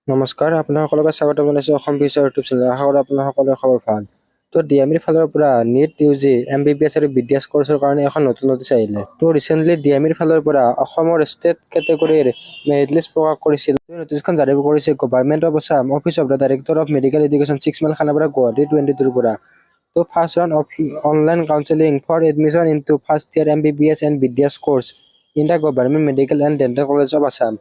নমস্কাৰ, আপোনালোকক স্বাগতম জনাইছোঁ অসম ফিউচাৰ ইউটিউব চেনেল। আশা কৰোঁ আপোনালোকৰ খবৰ ভাল। তো ডিএমইৰ ফালৰ পৰা নিট ইউজি MBBS আৰু BDS কৰ্চৰ কাৰণে এখন নতুন নটিচ আহিলে। তো ৰিচেণ্টলি ডিএমইৰ ফালৰ পৰা অসমৰ ষ্টেট কেটেগৰীৰ মেৰিট লিষ্ট প্ৰকাশ কৰিছিল। নটিচখন জাৰি কৰিছে government of Assam, office of the director of medical education 6 mile Khanapara Guwahati 22ৰ পৰা। তো first round of online counselling for admission into first year MBBS and BDS course in the government medical and dental college of Assam.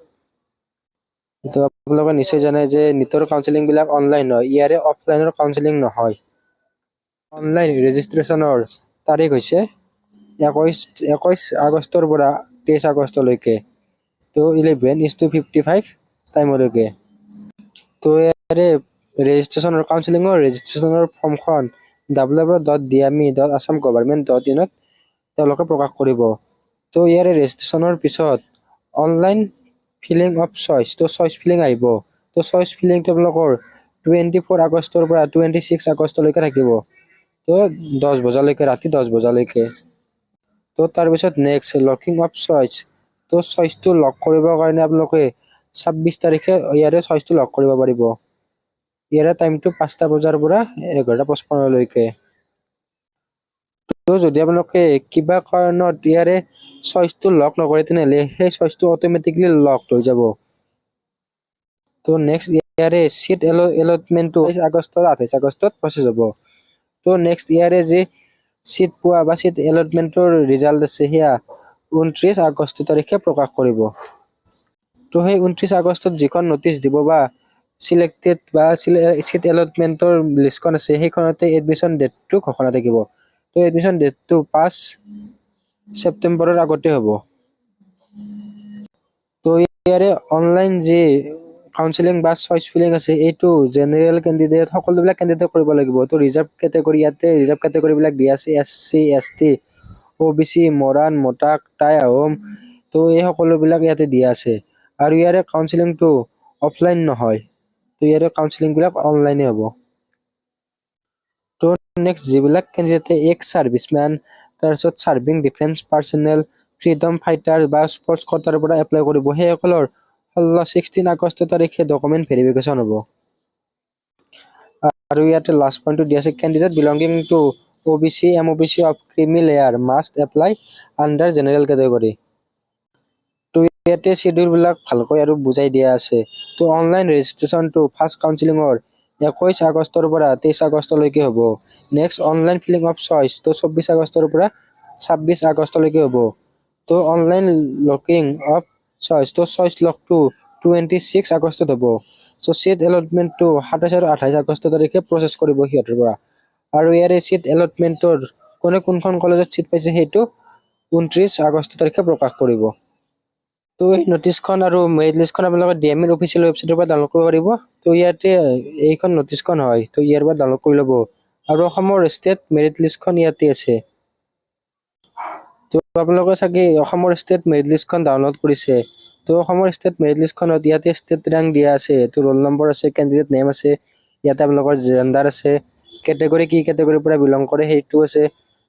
তো আপোনালোকে নিশ্চয় জানে যে নিটৰ counselling বিলাক online হয়, ইয়াৰে অফলাইনৰ কাউন্সেলিং নহয়। অনলাইন ৰেজিষ্ট্ৰেশ্যনৰ তাৰিখ হৈছে 21 আগষ্টৰ পৰা 23 আগষ্টলৈকে। তো 11:55 টাইমলৈকে। তো ইয়াৰে ৰেজিষ্ট্ৰেশ্যনৰ ফৰ্মখন www.dme.assamgovernment.in তেওঁলোকে প্ৰকাশ কৰিব। তো ইয়াৰে ৰেজিষ্ট্ৰেশ্যনৰ পিছত অনলাইন ফিলিং অফ চইচ, তো চইচ ফিলিং আহিব। তো চইচ ফিলিং আপোনালোকৰ 24 আগষ্টৰ পৰা 26 আগষ্টলৈকে থাকিব। তো 10 বজালৈকে, ৰাতি 10 বজালৈকে। তো তাৰপিছত নেক্সট লকিং অফ চইচ, তো চইচটো লক কৰিবৰ কাৰণে আপোনালোকে 26 তাৰিখে ইয়াৰে চইচটো লক কৰিব পাৰিব। ইয়াৰে টাইমটো 5টা বজাৰ পৰা 11:55লৈকে। তো যদি আপোনালোকে কিবা কাৰণত ইয়াৰে চইচটো লক নকৰে তেনেহ'লে সেই চইচটো অট'মেটিকলি লক হৈ যাব। তো নেক্সট ইয়াৰে চিট এলটমেণ্টটো 28 আগষ্টৰ 28 আগষ্টত প্ৰচেছ হ'ব। তো নেক্সট ইয়াৰে যে চিট পোৱা বা চিট এলটমেণ্টৰ ৰিজাল্ট আছে সেয়া 29 আগষ্ট তাৰিখে প্ৰকাশ কৰিব। তো সেই 29 আগষ্টত যিখন নটিচ দিব বা চিলেক্টেড বা চিট এলটমেণ্টৰ লিষ্টখন আছে সেইখনতে এডমিশ্যন ডেটটো ঘোষণা থাকিব। তো এডমিশ্যন ডেটটো 5 ছেপ্টেম্বৰৰ আগতে হ'ব। তো ইয়াৰে অনলাইন যি কাউন্সেলিং বা চইচ ফিলিং আছে এইটো জেনেৰেল কেণ্ডিডেট সকলোবিলাক কেণ্ডিডেট কৰিব লাগিব। তো ৰিজাৰ্ভ কেটেগৰী, ইয়াতে ৰিজাৰ্ভ কেটেগৰীবিলাক দিয়া আছে SC ST OBC Moran মটাক Tai Ahom. তো এই সকলোবিলাক ইয়াতে দিয়া আছে। আৰু ইয়াৰে কাউন্সেলিংটো অফলাইন নহয়, তো ইয়াৰে কাউন্সেলিংবিলাক অনলাইনে হ'ব। তো নেক্সট যিবিলাক কেণ্ডিডেটে এক্স ছাৰ্ভিচমেন, তাৰপিছত serving defence personal, freedom fighter বা স্পৰ্টছ কোটাৰ পৰা এপ্লাই কৰিব সেইসকলৰ 16 আগষ্ট তাৰিখে ডকুমেণ্ট ভেৰিফিকেশ্যন হ'ব। আৰু ইয়াতে লাষ্ট পইণ্টটো দিয়া আছে candidate belonging to OBC MOBC of creamy layer must apply under general category. তো ইয়াতে শ্বেডিউলবিলাক ভালকৈ আৰু বুজাই দিয়া আছে। তো অনলাইন ৰেজিষ্ট্ৰেশ্যনটো ফাৰ্ষ্ট কাউন্সেলিঙৰ 21 আগষ্টৰ পৰা 23 আগষ্টলৈকে হ'ব। Next online filling of choice, তো 24 আগষ্টৰ পৰা 26 আগষ্টলৈকে হ'ব। তো অনলাইন লকিং অফ চইচ, তো চইচ লকটো 26 আগষ্টত হ'ব। চ' চিট এলটমেণ্টটো 27 আৰু 28 আগষ্ট তাৰিখে প্ৰচেছ কৰিব সিহঁতৰ পৰা। আৰু ইয়াৰে চিট এলটমেণ্টৰ কোনখন কলেজত চিট পাইছে সেইটো 29 আগষ্ট তাৰিখে প্ৰকাশ কৰিব। তো এই নটিচখন আৰু মেৰিট লিষ্টখন আপোনালোকে ডিএমইৰ অফিচিয়েল ৱেবছাইটৰ পৰা ডাউনলোড কৰিব পাৰিব। তো ইয়াতে এইখন নটিচখন হয়, তো ইয়াৰ পৰা ডাউনলোড কৰি ল'ব। আৰু অসমৰ ষ্টেট মেৰিট লিষ্টখন ইয়াতে আছে। তো আপোনালোকে চাগে অসমৰ ষ্টেট মেৰিট লিষ্টখন ডাউনলোড কৰিছে। তো অসমৰ ষ্টেট মেৰিট লিষ্টখনত ইয়াতে ষ্টেট ৰেংক দিয়া আছে, তো ৰোল নম্বৰ আছে, কেণ্ডিডেট নেম আছে, ইয়াতে আপোনালোকৰ জেণ্ডাৰ আছে, কেটেগৰী কি কেটেগৰীৰ পৰা বিলং কৰে সেইটো আছে,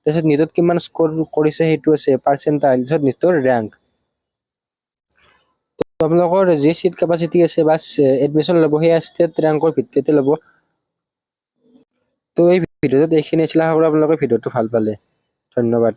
তাৰপিছত নিটত কিমান স্ক'ৰ কৰিছে সেইটো আছে, পাৰ্চেণ্টাইল, তাৰপিছত নিটৰ ৰেংক। তো আপোনালোকৰ যি চিট কেপাচিটি আছে বা এডমিশ্যন ল'ব সেয়া ষ্টেট ৰেংকৰ ভিত্তিতে ল'ব। তো এই ভিডিঅ'টোত এইখিনি আছিলে, আশা কৰোঁ আপোনালোকে ভিডিঅ'টো ভাল পালে। ধন্যবাদ।